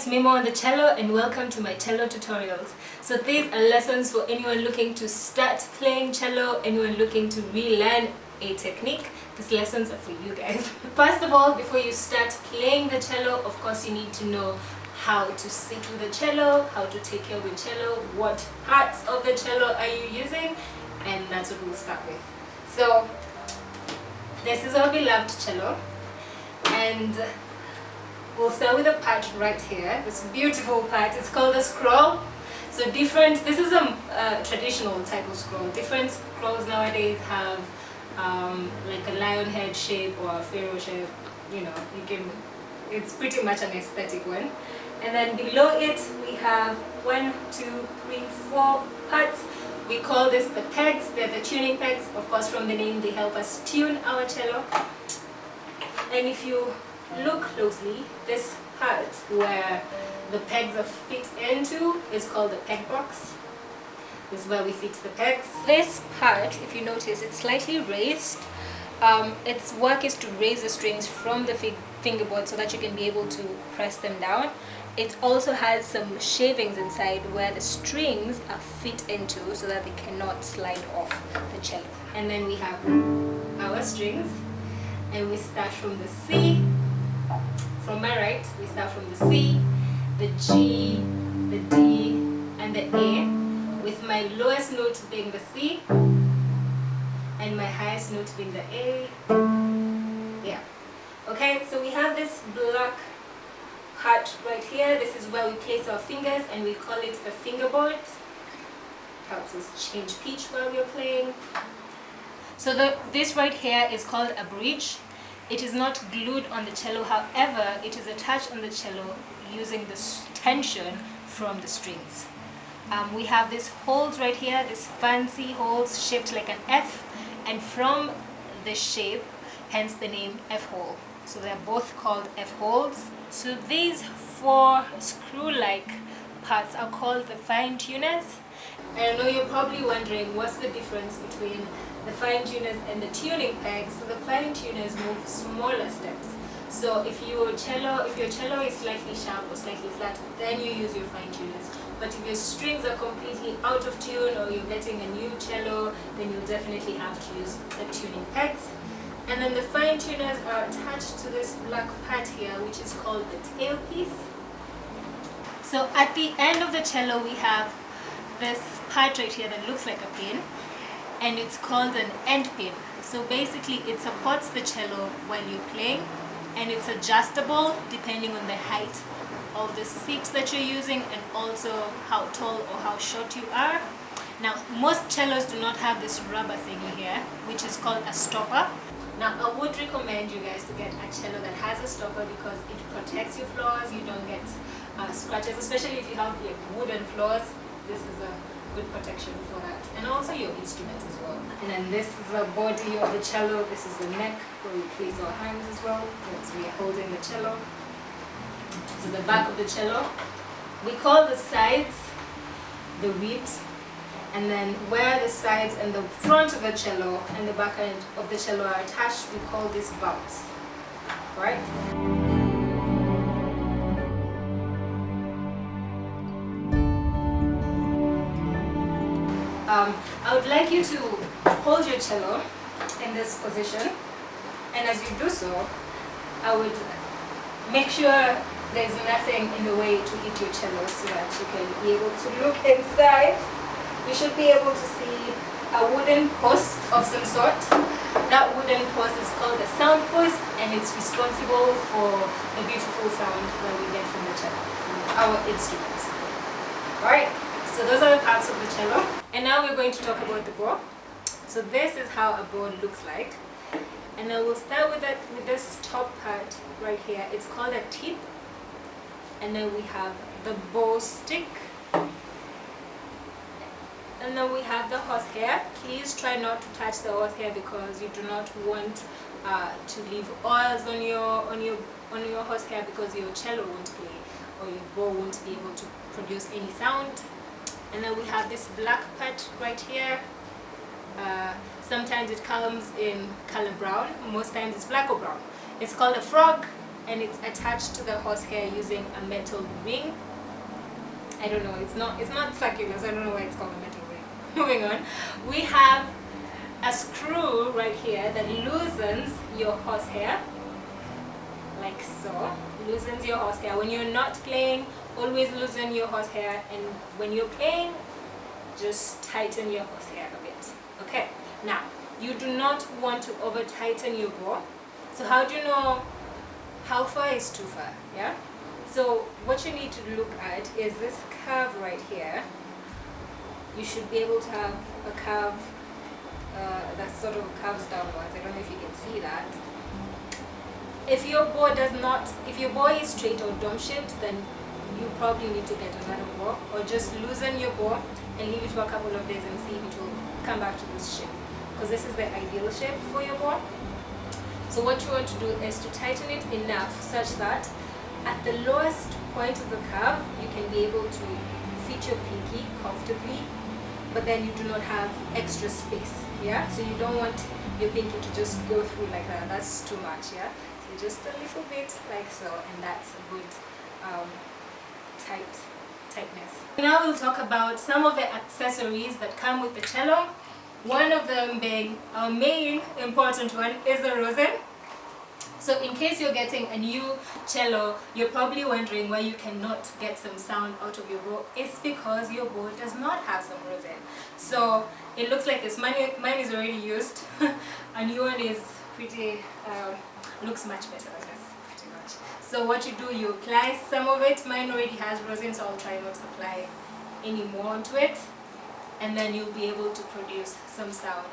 it's Mimo on the cello, and welcome to my cello tutorials. So these are lessons for anyone looking to start playing cello, anyone looking to relearn a technique. These lessons are for you guys. First of all, before you start playing the cello, of course you need to know how to sit with the cello, how to take care of the cello, what parts of the cello are you using, and that's what we'll start with. So this is our beloved cello, and we'll start with a part right here, this beautiful part. It's called a scroll. So this is a traditional type of scroll. Different scrolls nowadays have like a lion head shape or a pharaoh shape. You know, it's pretty much an aesthetic one. And then below it we have 1, 2, 3, 4 parts. We call this the pegs. They're the tuning pegs. Of course, from the name, they help us tune our cello. And if you look closely, this part where the pegs are fit into is called the peg box. This is where we fit the pegs. This part, if you notice, it's slightly raised. Its work is to raise the strings from the fingerboard so that you can be able to press them down. It also has some shavings inside where the strings are fit into so that they cannot slide off the cello. And then we have our strings, and we start from the C. From my right, we start from the C, the G, the D, and the A, with my lowest note being the C, and my highest note being the A. Yeah. Okay, so we have this black part right here. This is where we place our fingers, and we call it the fingerboard. Helps us change pitch while we're playing. So this right here is called a bridge. It is not glued on the cello, however, it is attached on the cello using this tension from the strings. We have these holes right here, these fancy holes shaped like an F, and from the shape, hence the name F hole. So they're both called F holes. So these 4 screw-like parts are called the fine tuners. And I know you're probably wondering what's the difference between the fine tuners and the tuning pegs. So the fine tuners move smaller steps. So if your cello is slightly sharp or slightly flat, then you use your fine tuners. But if your strings are completely out of tune, or you're getting a new cello, then you'll definitely have to use the tuning pegs. And then the fine tuners are attached to this black part here, which is called the tailpiece. So at the end of the cello, we have this part right here that looks like a pin, and it's called an end pin. So basically it supports the cello while you're playing, and it's adjustable depending on the height of the seat that you're using, and also how tall or how short you are. Now most cellos do not have this rubber thingy here, which is called a stopper. Now I would recommend you guys to get a cello that has a stopper, because it protects your floors. You don't get scratches, especially if you have like wooden floors. This is a good protection for that, and also your instrument as well. And then this is the body of the cello. This is the neck where we place our hands as well, so we are holding the cello. This is the back of the cello. We call the sides the ribs, and then where the sides and the front of the cello and the back end of the cello are attached, we call this bouts. Right? I would like you to hold your cello in this position, and as you do so, I would make sure there's nothing in the way to hit your cello, so that you can be able to look inside. You should be able to see a wooden post of some sort. That wooden post is called a sound post, and it's responsible for the beautiful sound that we get from the cello, from our instruments. Alright? So those are the parts of the cello. And now we're going to talk about the bow. So this is how a bow looks like. And then we'll start with this top part right here. It's called a tip. And then we have the bow stick. And then we have the horsehair. Please try not to touch the horsehair, because you do not want to leave oils on your horsehair, because your cello won't play, or your bow won't be able to produce any sound. And then we have this black part right here. Sometimes it comes in color brown, most times it's black or brown. It's called a frog. and it's attached to the horsehair using a metal ring. I don't know, it's not circular, so I don't know why it's called a metal ring. Moving on, we have a screw right here that loosens your horsehair, like so. Loosens your horsehair. When you're not playing, always loosen your horsehair, and when you're playing, just tighten your horsehair a bit. Okay, now you do not want to over tighten your bow. So how do you know how far is too far? Yeah, so what you need to look at is this curve right here. You should be able to have a curve that sort of curves downwards. I don't know if you can see that. If your bow is straight or dome shaped, then you probably need to get another bow, or just loosen your bow and leave it for a couple of days and see if it will come back to this shape, because this is the ideal shape for your bow. So what you want to do is to tighten it enough such that at the lowest point of the curve you can be able to fit your pinky comfortably, but then you do not have extra space. Yeah, so you don't want your pinky to just go through like that. That's too much. Yeah, so just a little bit like so, and that's a good tightness. Now we'll talk about some of the accessories that come with the cello. One of them being our main important one is the rosin. So in case you're getting a new cello, you're probably wondering why you cannot get some sound out of your bow. It's because your bow does not have some rosin. So it looks like this. Mine is already used. A new one is pretty, looks much better than this, pretty much. So what you do, you apply some of it. Mine already has rosin, so I'll try not to apply any more onto it. And then you'll be able to produce some sound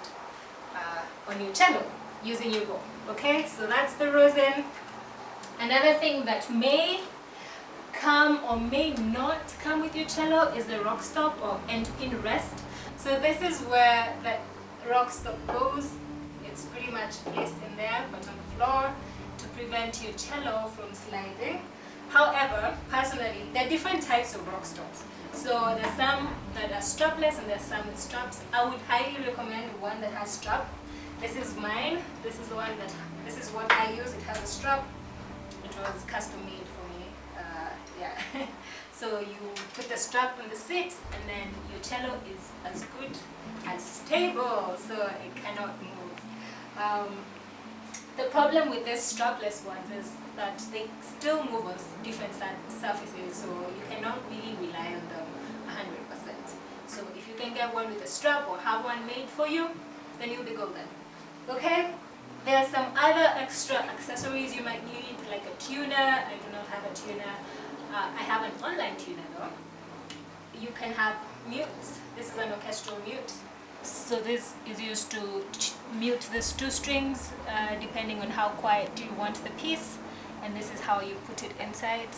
on your cello using your bow. Okay, so that's the rosin. Another thing that may come or may not come with your cello is the rock stop or end pin rest. So this is where the rock stop goes. It's pretty much placed in there, but on the floor, to prevent your cello from sliding. However, personally, there are different types of rock stops. So there's some that are strapless and there's some with straps. I would highly recommend one that has strap. This is mine. This is what I use. It has a strap. It was custom made for me. Yeah. So you put the strap on the seat, and then your cello is as good as stable, so it cannot move. The problem with these strapless ones is that they still move on different surfaces, so you cannot really rely on them 100%. So if you can get one with a strap or have one made for you, then you'll be golden. Okay? There are some other extra accessories you might need, like a tuner. I do not have a tuner. I have an online tuner though. You can have mutes. This is an orchestral mute. So this is used to mute these two strings depending on how quiet you want the piece. And this is how you put it inside,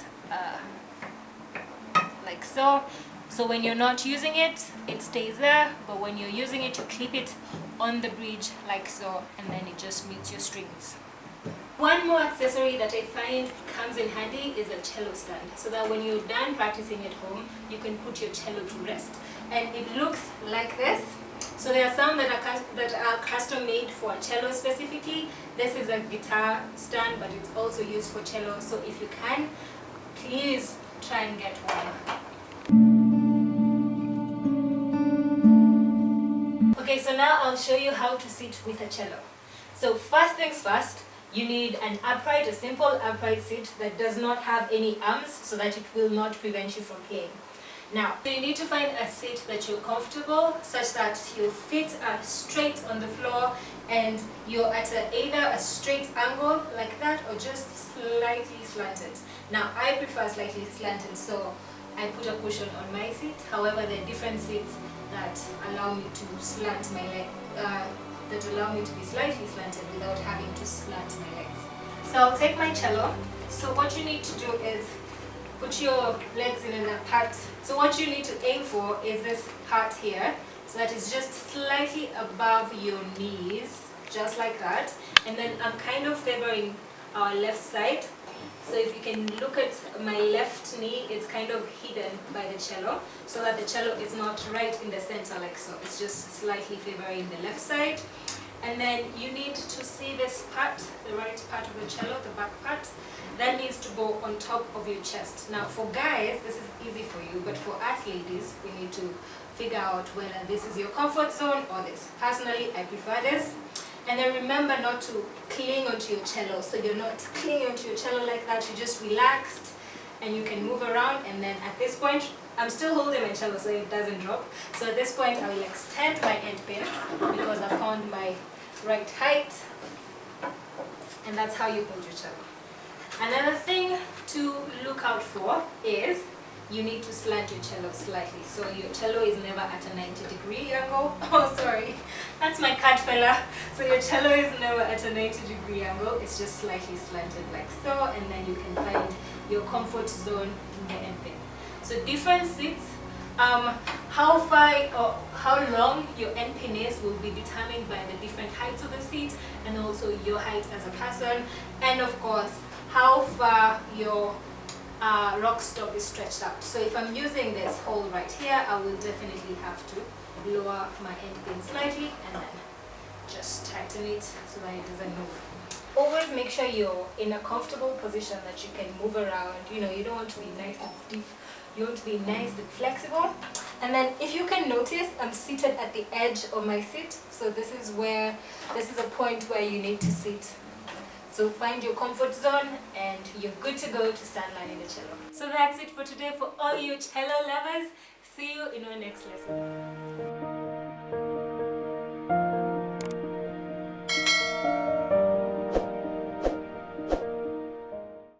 like so. So when you're not using it, it stays there, but when you're using it, you clip it on the bridge like so, and then it just mutes your strings. One more accessory that I find comes in handy is a cello stand, so that when you're done practicing at home, you can put your cello to rest. And it looks like this. So there are some that are custom made for cello specifically. This is a guitar stand, but it's also used for cello. So if you can, please try and get one. Okay, so now I'll show you how to sit with a cello. So first things first, you need an upright, a simple upright seat that does not have any arms, so that it will not prevent you from playing. Now, you need to find a seat that you're comfortable, such that your feet are straight on the floor and you're at either a straight angle like that or just slightly slanted. Now, I prefer slightly slanted, so I put a cushion on my seat. However, there are different seats that allow me to slant my leg, that allow me to be slightly slanted without having to slant my legs. So I'll take my cello. So what you need to do is put your legs in a part. So what you need to aim for is this part here, so that it's just slightly above your knees, just like that. And then I'm kind of favoring our left side. So if you can look at my left knee, it's kind of hidden by the cello, so that the cello is not right in the center like so. It's just slightly favoring the left side. And then you need to see this part, the right part of the cello, the back part, that needs to go on top of your chest. Now for guys, this is easy for you, but for us ladies, we need to figure out whether this is your comfort zone or this. Personally, I prefer this. And then remember not to cling onto your cello. So you're not clinging onto your cello like that, you're just relaxed and you can move around. And then at this point, I'm still holding my cello so it doesn't drop. So at this point, I will extend my end pin because I found my right height. And that's how you hold your cello. Another thing to look out for is you need to slant your cello slightly. So your cello is never at a 90-degree angle. Oh, sorry, that's my cat fella. So your cello is never at a 90-degree angle. It's just slightly slanted like so, and then you can find your comfort zone in the end pin. So different seats, how far or how long your end pin is will be determined by the different heights of the seat and also your height as a person, and of course how far your rock stop is stretched out. So if I'm using this hole right here, I will definitely have to lower my end pin slightly and then just tighten it so that it doesn't move. Always make sure you're in a comfortable position that you can move around. You know, you don't want to be nice and stiff. You want to be nice and flexible. And then if you can notice, I'm seated at the edge of my seat. So this is a point where you need to sit. So find your comfort zone and you're good to go to start learning the cello. So that's it for today for all you cello lovers. See you in our next lesson.